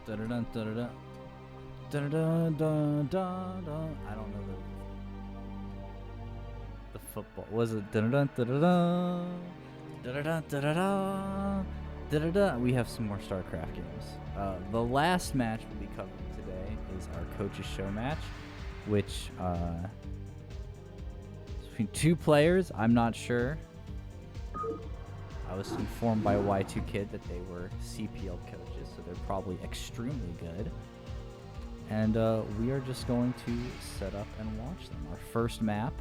Da-da-dun, da-da-dun. Da-da-dun, dun, dun, dun. I don't know the football. Was it da-da-dun, da-da-dun, da-da-dun, da-da-dun, da-da-dun. We have some more StarCraft games. The last match we'll be covering today is our Coach's Showmatch, which is between two players. I'm not sure. I was informed by Y2 Kid that they were CPL coaches, so they're probably extremely good. And we are just going to set up and watch them. Our first map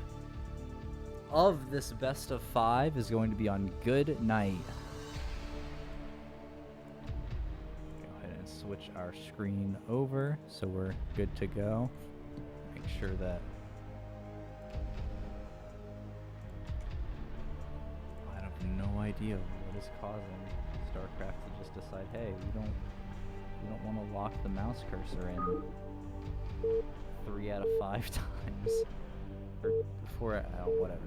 of this best of 5 is going to be on Good Night. Go ahead and switch our screen over so we're good to go. Make sure that I have no idea what is causing StarCraft to just decide, hey, we don't want to lock the mouse cursor in 3 out of 5 times. Or 4, whatever.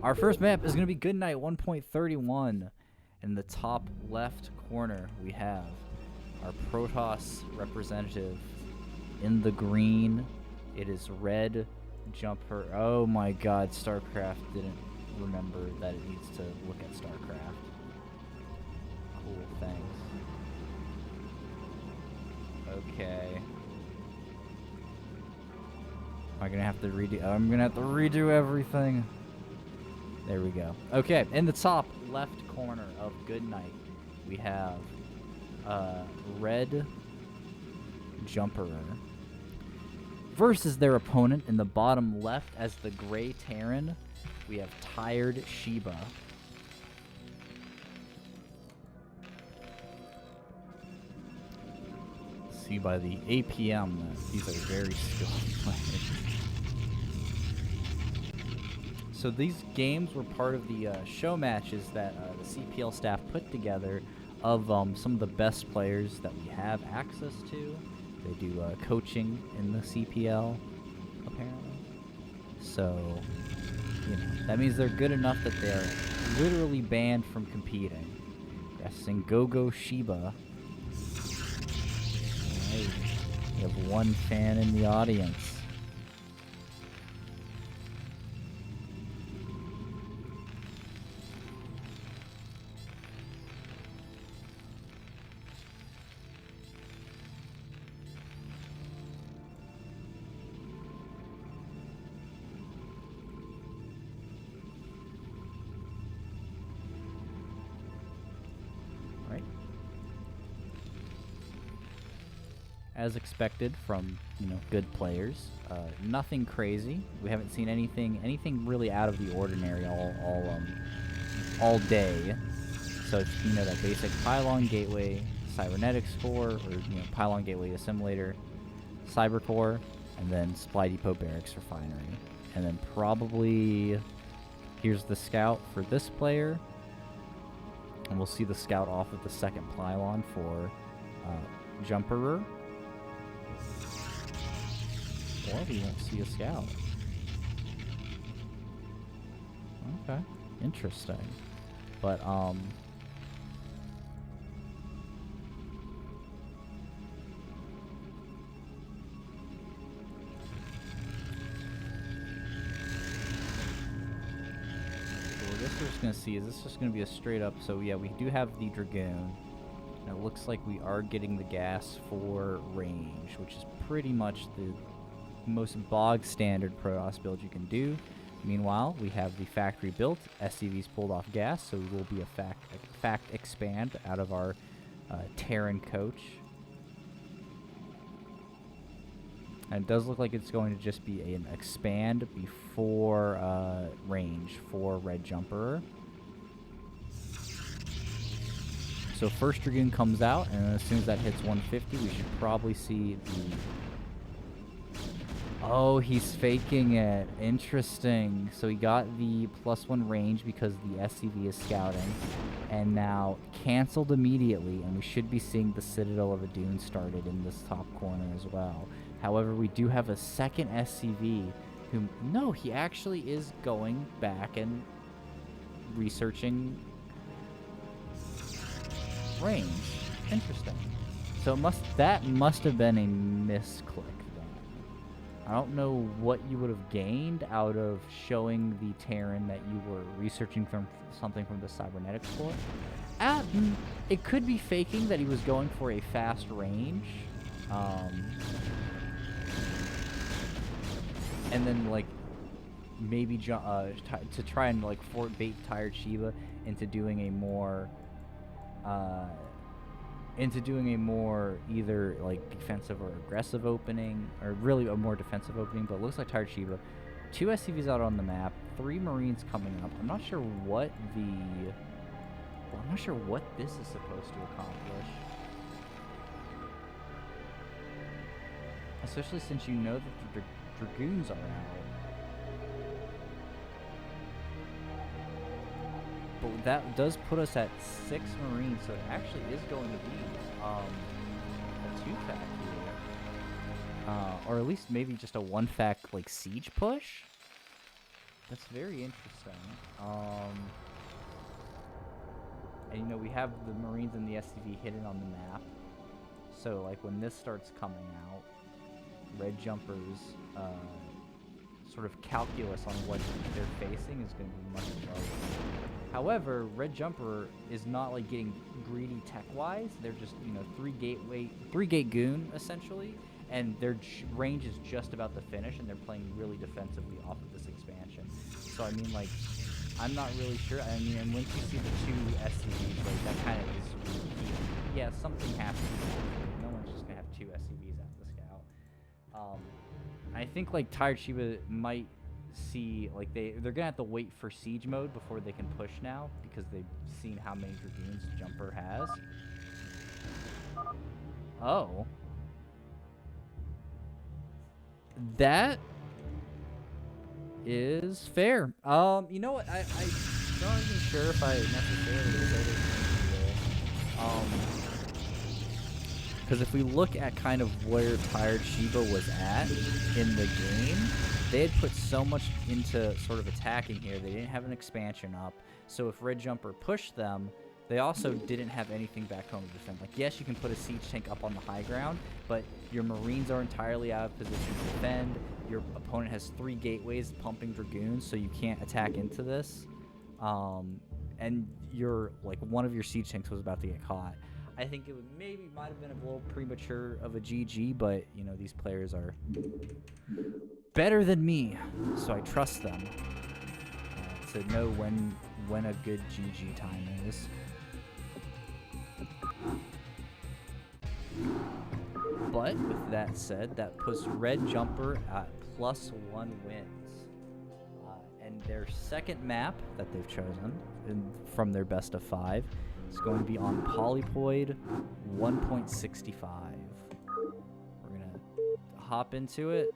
Our first map is going to be Good Night 1.31. In the top left corner, we have our Protoss representative in the green. It is Red.Jumperer. Oh my god, StarCraft didn't remember that it needs to look at StarCraft. Cool, thanks. Okay. Am I gonna have to redo? I'm gonna have to redo everything. There we go. Okay, in the top left corner of Good Night, we have Red.Jumperer versus their opponent in the bottom left as the Gray Terran. We have Tired Shiba. See by the APM that these are very skilled players. So these games were part of the show matches that the CPL staff put together of some of the best players that we have access to. They do coaching in the CPL, apparently. So, you know, that means they're good enough that they're literally banned from competing. Guessing Go Shiba. Right. We have one fan in the audience. As expected from, you know, good players. Nothing crazy. We haven't seen anything really out of the ordinary all day. So it's, you know, that basic pylon gateway cybernetics core, or, you know, pylon gateway assimilator, cyber core, and then supply depot barracks refinery. And then probably here's the scout for this player, and we'll see the scout off of the second pylon for Jumperer. Or we won't see a scout. Okay, interesting. But so what I guess we're just gonna see, is this just gonna be a straight up? So yeah, we do have the Dragoon. And it looks like we are getting the gas for range, which is pretty much the most bog standard Protoss build you can do. Meanwhile, we have the factory built SCVs pulled off gas, so we will be a fact expand out of our Terran coach. And it does look like it's going to just be an expand before range for Red.Jumperer. So first Dragoon comes out, and as soon as that hits 150, we should probably see the... Oh, he's faking it. Interesting. So he got the +1 range because the SCV is scouting, and now canceled immediately, and we should be seeing the Citadel of Adun started in this top corner as well. However, we do have a second SCV who... No, he actually is going back and researching range. Interesting. So that must have been a misclick then. I don't know what you would have gained out of showing the Terran that you were researching from something from the cybernetics core. It could be faking that he was going for a fast range. And then, like, maybe to try and, like, fort bait Tired Shiba into doing a more either like defensive or aggressive opening, or really a more defensive opening. But it looks like Tired Shiba, 2 SCVs out on the map, 3 Marines coming up. I'm not sure what this is supposed to accomplish, especially since you know that the Dragoons are out. But that does put us at 6 Marines, so it actually is going to be a 2-fac here. Or at least maybe just a 1-fac, like, siege push? That's very interesting. And, you know, we have the Marines and the SCV hidden on the map. So, like, when this starts coming out, Red.Jumper's sort of calculus on what they're facing is going to be much lower. However, Red.Jumperer is not, like, getting greedy tech-wise. They're just, you know, 3-gate goon, essentially, and their range is just about to finish, and they're playing really defensively off of this expansion. So, I mean, like, I'm not really sure. I mean, and once you see the 2 SCVs, like, that kind of is, yeah, something happens. No one's just going to have 2 SCVs at the scout. I think, like, Tired Shiba might see, like, they're gonna have to wait for siege mode before they can push now, because they've seen how many Dragoons Jumper has. Oh, that is fair. You know what, I'm not even sure if I necessarily said it. Because if we look at kind of where Tired Shiba was at in the game, they had put so much into sort of attacking here. They didn't have an expansion up. So if Red.Jumper pushed them, they also didn't have anything back home to defend. Like, yes, you can put a siege tank up on the high ground, but your Marines are entirely out of position to defend. Your opponent has 3 gateways pumping Dragoons, so you can't attack into this. And one of your siege tanks was about to get caught. I think it might have been a little premature of a GG, but, you know, these players are better than me, so I trust them to know when a good GG time is. But with that said, that puts Red.Jumper at +1 wins, and their second map that they've chosen from their best of 5 is going to be on Polypoid 1.65. We're gonna hop into it.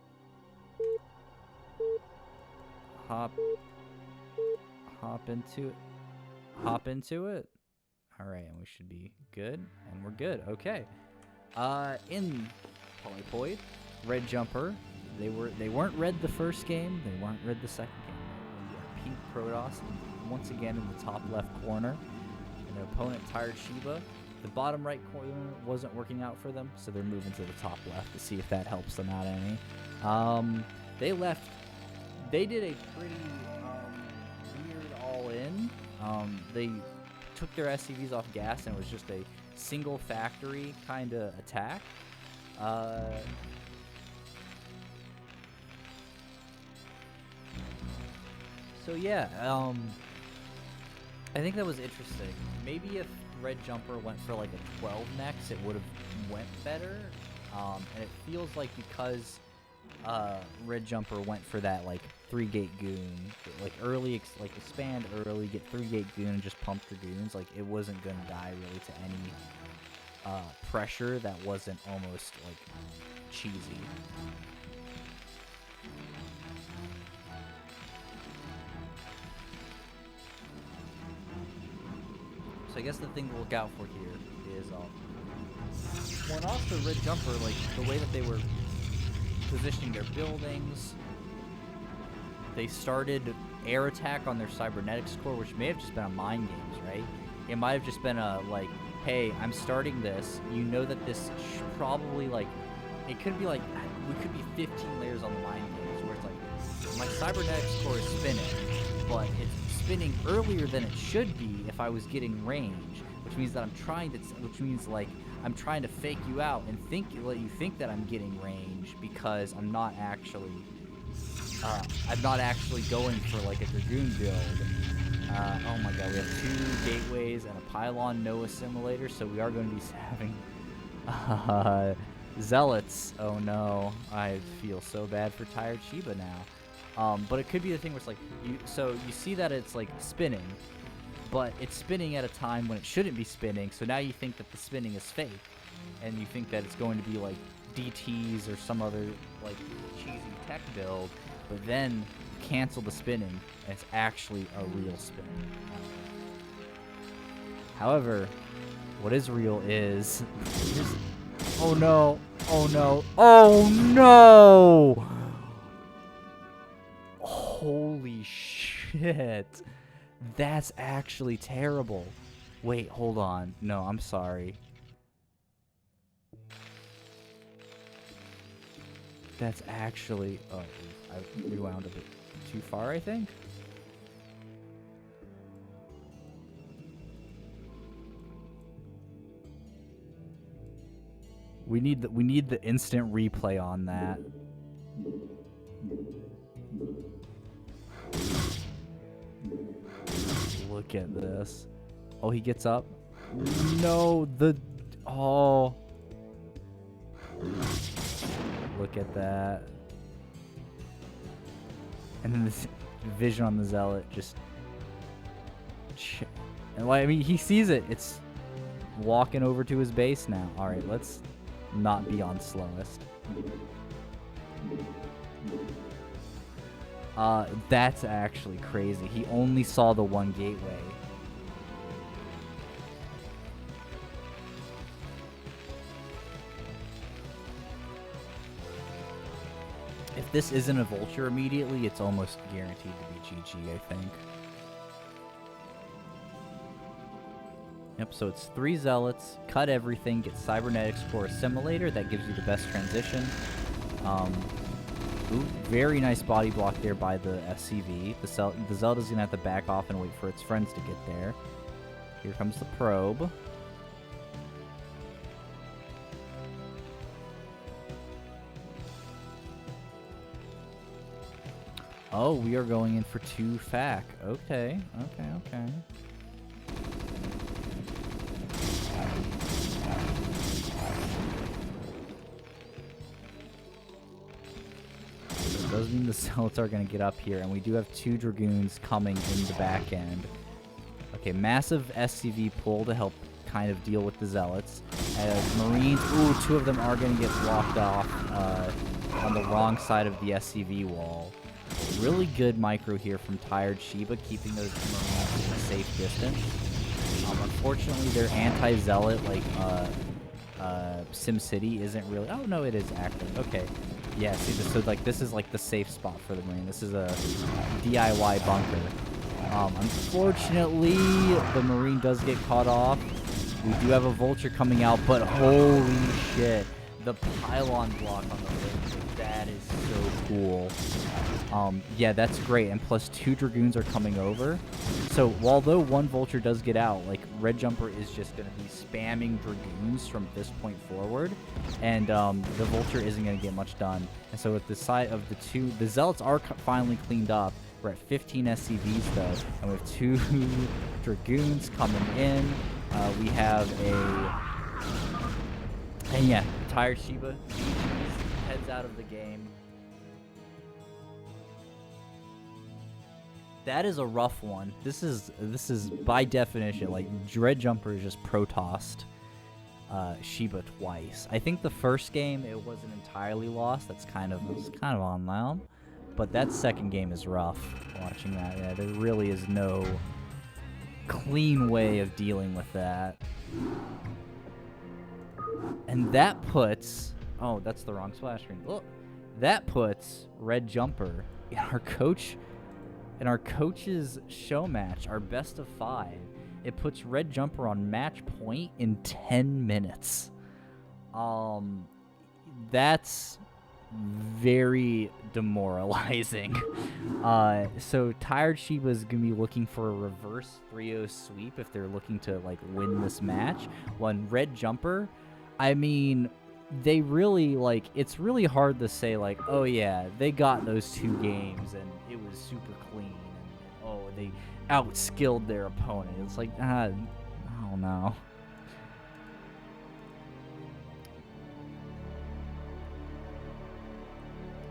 Hop into it. All right, and we should be good, and we're good. Okay. In Polypoid, Red.Jumper, they weren't red the first game. They weren't red the second game. We got Pink Protoss once again in the top left corner, and their opponent Tired Shiba. The bottom right corner wasn't working out for them, so they're moving to the top left to see if that helps them out any. They did a pretty weird all-in. They took their SCVs off gas, and it was just a single factory kind of attack. So yeah, I think that was interesting. Maybe if Red.Jumper went for like a 12 next, it would have went better. And it feels like because Red.Jumper went for that like 3-gate goon, like early, like expand early, get 3-gate goon and just pump Dragoons, like it wasn't gonna die really to any pressure that wasn't almost like cheesy. So I guess the thing to look out for here is well, and also Red.Jumper, like the way that they were positioning their buildings. They started air attack on their cybernetics core, which may have just been a mind games, right? It might have just been a like, hey, I'm starting this. You know that this probably, like, it could be like, we could be 15 layers on the mind games where it's like, my cybernetics core is spinning, but it's spinning earlier than it should be if I was getting range, which means that I'm trying to fake you out and let you think that I'm getting range because I'm not actually going for like a Dragoon build. Oh my god, we have 2 gateways and a pylon, no assimilator, so we are going to be having zealots. Oh no, I feel so bad for tired Shiba now. But it could be the thing where it's like, you see that it's like spinning, but it's spinning at a time when it shouldn't be spinning, so now you think that the spinning is fake, and you think that it's going to be like DTs or some other like cheesy tech build, but then cancel the spinning, and it's actually a real spin. However, what is real is... oh no! Oh no! Oh no! Holy shit! That's actually terrible. Wait, hold on. No, I'm sorry. That's actually... oh, I rewound a bit too far, I think. We need the instant replay on that. Look at this. Oh, he gets up. No, oh. Look at that. And then this vision on the zealot just... and I mean, he sees it. It's walking over to his base now. All right, let's not be on slowest. That's actually crazy. He only saw the one gateway. If this isn't a vulture immediately, it's almost guaranteed to be GG, I think. Yep, so it's 3 zealots, cut everything, get cybernetics core assimilator, that gives you the best transition. Ooh, very nice body block there by the SCV. The zealot is gonna have to back off and wait for its friends to get there. Here comes the probe. Oh, we are going in for 2 FAC. Okay. So it does mean the zealots are going to get up here, and we do have 2 dragoons coming in the back end. Okay, massive SCV pull to help kind of deal with the zealots. As Marines, ooh, 2 of them are going to get blocked off on the wrong side of the SCV wall. Really good micro here from tired Shiba, keeping those Marines in a safe distance. Unfortunately, their anti-zealot, like, SimCity isn't really... oh, no, it is active. Okay. Yeah, see, so, like, this is, like, the safe spot for the Marine. This is a DIY bunker. Unfortunately, the Marine does get caught off. We do have a vulture coming out, but holy shit. The pylon block on the vulture, that is so cool. Yeah, that's great. And plus 2 dragoons are coming over. So, although 1 vulture does get out, like, Red.Jumperer is just going to be spamming dragoons from this point forward. And the vulture isn't going to get much done. And so, at the side of the 2, the zealots are finally cleaned up. We're at 15 SCVs, though. And we have 2 dragoons coming in. We have a... and yeah, tired Shiba heads out of the game. That is a rough one. This is by definition, like, Red.Jumperer just pro-tossed Shiba twice. I think the first game it wasn't entirely lost. It was kind of on them. But that second game is rough. Watching that, yeah, there really is no clean way of dealing with that. And that puts... oh, that's the wrong splash screen. Look, that puts Red.Jumperer in our coach's show match, our best of 5. It puts Red.Jumperer on match point in 10 minutes. That's very demoralizing. So Tired Shiba is going to be looking for a reverse 3-0 sweep if they're looking to like win this match. When Red.Jumper, I mean, they really like, it's really hard to say like, oh yeah, they got those 2 games and it was super clean and oh, they outskilled their opponent. It's like, I don't know.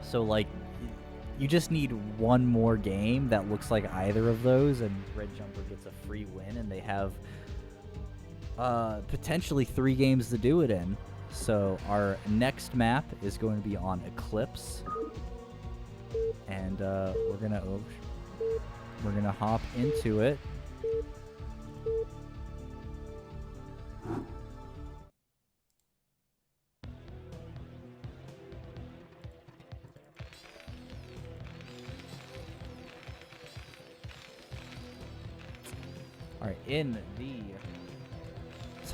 So like, you just need one more game that looks like either of those, and Red.Jumper gets a free win, and they have potentially 3 games to do it in. So our next map is going to be on Eclipse, and we're gonna hop into it. All right, in the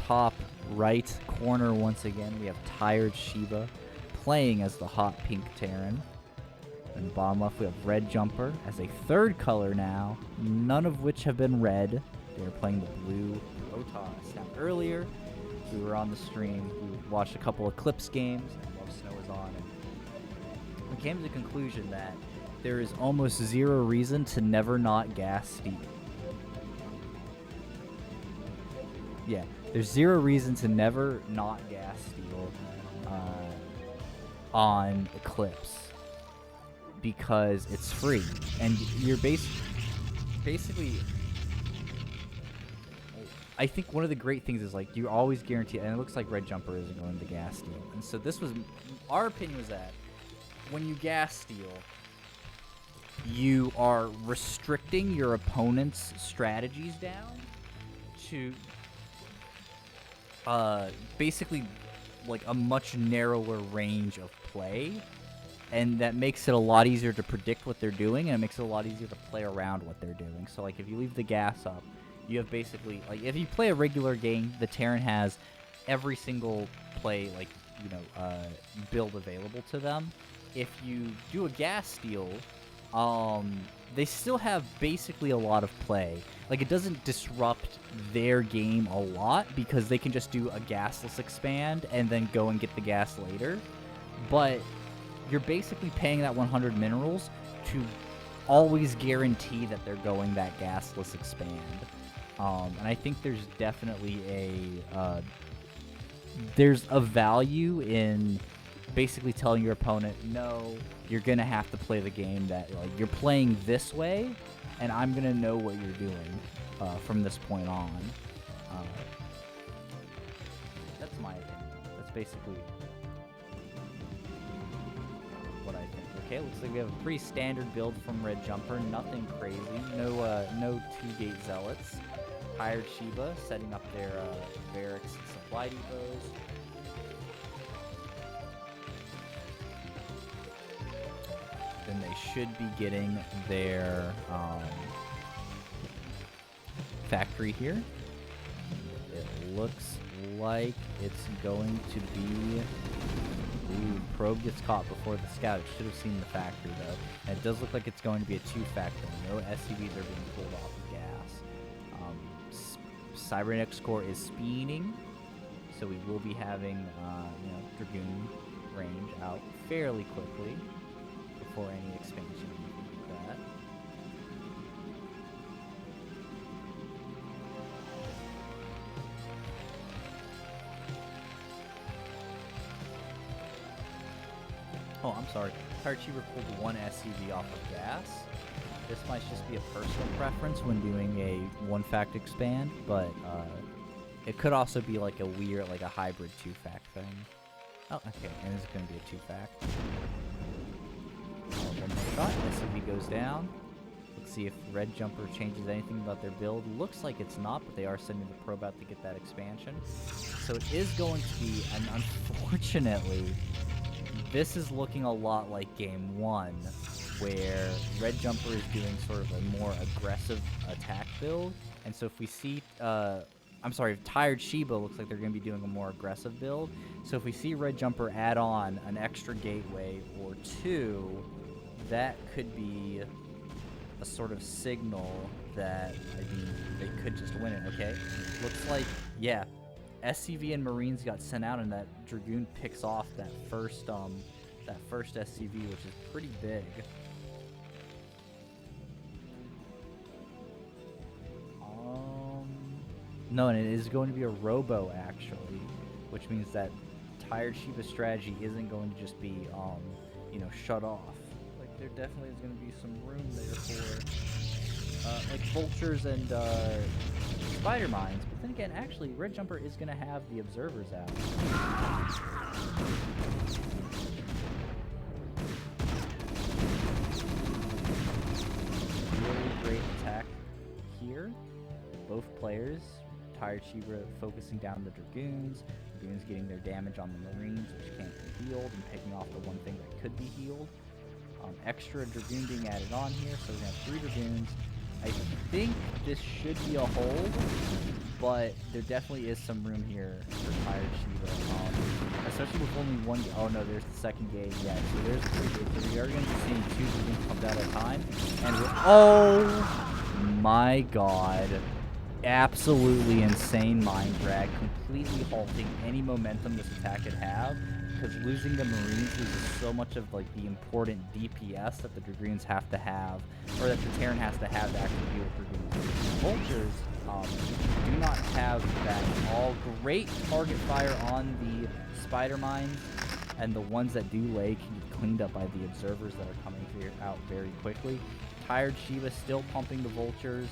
top right corner once again, we have Tired Shiba playing as the hot pink Terran. And bottom left, we have Red.Jumper as a 3rd color now, none of which have been red. They're playing the blue Protoss. Now, earlier, we were on the stream, we watched a couple Eclipse games, and Love Snow was on, and we came to the conclusion that there is almost 0 reason to never not gas Steve. Yeah, there's 0 reason to never not gas Steel on Eclipse because it's free, and you're basically. I think one of the great things is like you always guarantee, and it looks like Red.Jumper isn't going to gas Steel, and so this was our opinion was that when you gas Steel, you are restricting your opponent's strategies down to. Basically like a much narrower range of play, and that makes it a lot easier to predict what they're doing, and it makes it a lot easier to play around what they're doing. So like if you leave the gas up, you have basically like if you play a regular game, the Terran has every single play like build available to them. If you do a gas steal, they still have basically a lot of play. Like, it doesn't disrupt their game a lot because they can just do a gasless expand and then go and get the gas later. But you're basically paying that 100 minerals to always guarantee that they're going that gasless expand. And I think there's definitely there's a value in basically telling your opponent, no, you're gonna have to play the game that like you're playing this way, and I'm gonna know what you're doing from this point on. That's my opinion. That's basically what I think. Okay, looks like we have a pretty standard build from Red.Jumper. Nothing crazy. No 2-gate zealots. Tired Shiba setting up their barracks and supply depots. Then they should be getting their factory here. It looks like it's going to be... Ooh, probe gets caught before the scout. It should have seen the factory, though. And it does look like it's going to be a 2-factor. No SCVs are being pulled off of gas. Cybernetic core is speeding, so we will be having Dragoon range out fairly quickly before any expansion or anything like that. Oh, I'm sorry. Tired Shiba pulled 1 SCV off of gas. This might just be a personal preference when doing a 1-fact expand, but it could also be like a weird, like a hybrid 2-fact thing. Oh, okay, and this is going to be a 2-fact. One more shot, SCV goes down. Let's see if Red.Jumper changes anything about their build. Looks like it's not, but they are sending the probe out to get that expansion. So it is going to be, and unfortunately, this is looking a lot like Game 1, where Red.Jumper is doing sort of a more aggressive attack build, And so if we see, I'm sorry, Tired Shiba looks like they're going to be doing a more aggressive build. So if we see Red.Jumper add on an extra gateway or two, that could be a sort of signal that, I mean, they could just win it, okay? Looks like, yeah, SCV and Marines got sent out, and that Dragoon picks off that first SCV, which is pretty big. No, and it is going to be a robo, actually, which means that Tired Shiba strategy isn't going to just be, you know, shut off. Like, there definitely is going to be some room there for, like, vultures and, spider mines. But then again, actually, Red.Jumper is going to have the observers out. Really great attack here. Both players. Tired Shiba focusing down the Dragoons. Dragoons getting their damage on the Marines, which can't be healed, and picking off the one thing that could be healed. Extra Dragoon being added on here, so we're going to have 3 Dragoons. I think this should be a hold, but there definitely is some room here for Tired Shiba, especially with only one. Oh no, there's the second gate. Yeah, so there's 3 gates. So we are going to be seeing 2 Dragoons come down at a time. And oh my god. Absolutely insane mind drag, completely halting any momentum this attack could have, because losing the Marines loses so much of like the important DPS that the Dragoons have to have, or that the Terran has to have actually deal with Dragoons. Vultures do not have that at all. Great target fire on the spider mines, and the ones that do lay can get cleaned up by the observers that are coming out very quickly. Tired Shiba still pumping the vultures,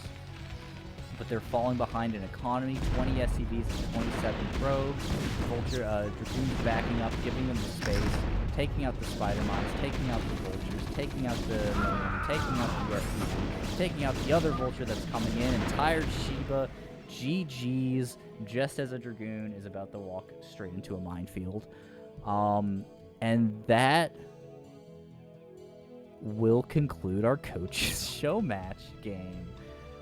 but they're falling behind in economy. 20 SCVs and 27 probes. Vulture, Dragoons backing up, giving them the space, taking out the spider mines, taking out the vultures, taking out the Marine, taking out the SCV, taking out the other vulture that's coming in, and Tired Shiba, GG's, just as a Dragoon is about to walk straight into a minefield. And that will conclude our coach's Showmatch game,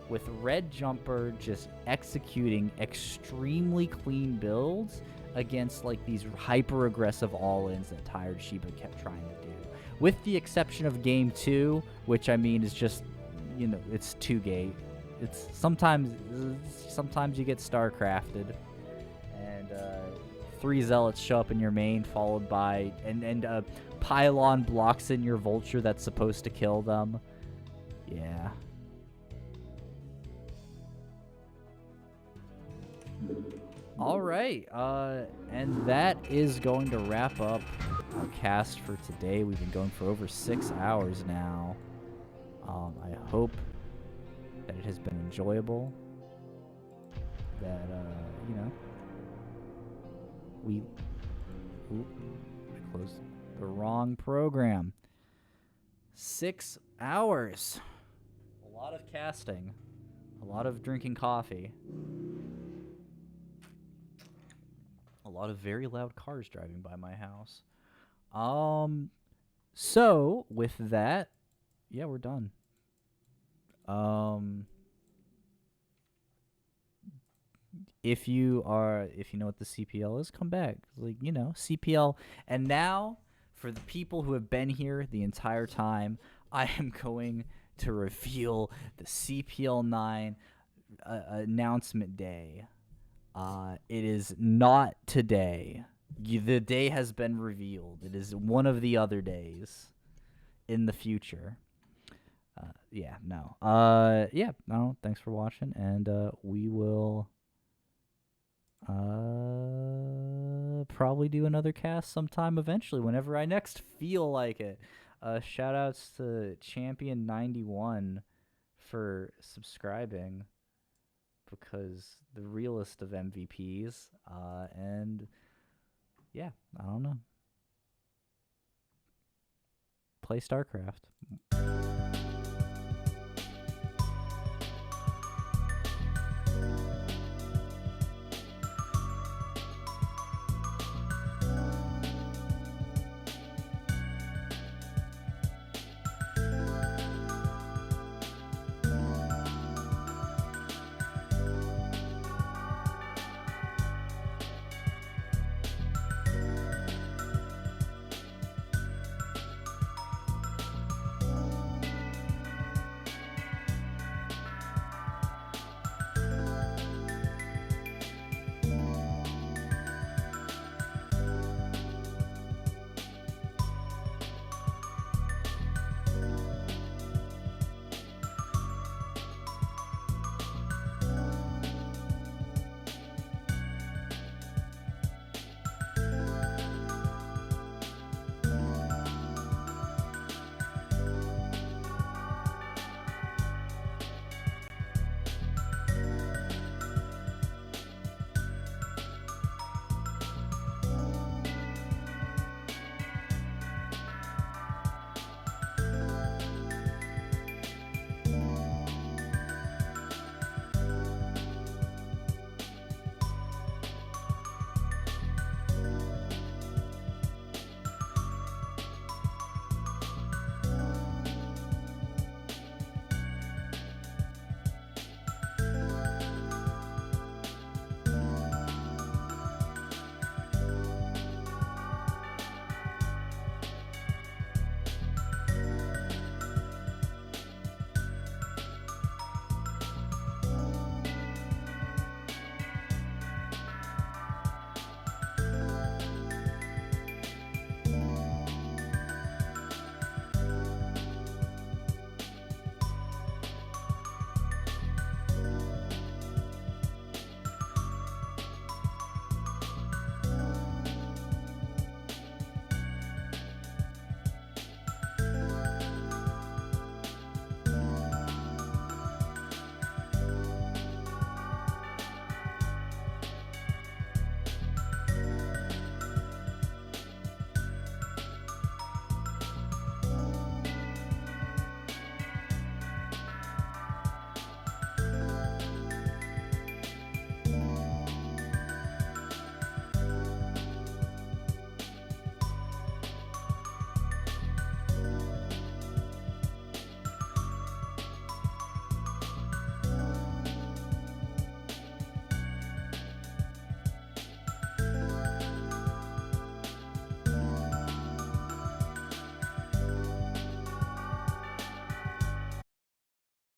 with Red.Jumper just executing extremely clean builds against like these hyper aggressive all-ins that Tired Shiba kept trying to do. With the exception of game 2, which I mean is just, you know, it's 2-gate. It's sometimes you get StarCrafted, and 3 zealots show up in your main, followed by and a pylon blocks in your vulture that's supposed to kill them. Yeah. All right, and that is going to wrap up our cast for today. We've been going for over 6 hours now. I hope that it has been enjoyable. That you know, we closed the wrong program. 6 hours. A lot of casting. A lot of drinking coffee. A lot of very loud cars driving by my house. So with that, yeah, we're done. If you know what the CPL is, come back. Like, you know, CPL. And now, for the people who have been here the entire time, I am going to reveal the CPL 9 announcement day. It is not today. The day has been revealed. It is one of the other days in the future. Yeah, no. Yeah, no, thanks for watching, and we will probably do another cast sometime eventually, whenever I next feel like it. Shout outs to Champion91 for subscribing, because the realest of MVPs, and yeah, I don't know. Play StarCraft.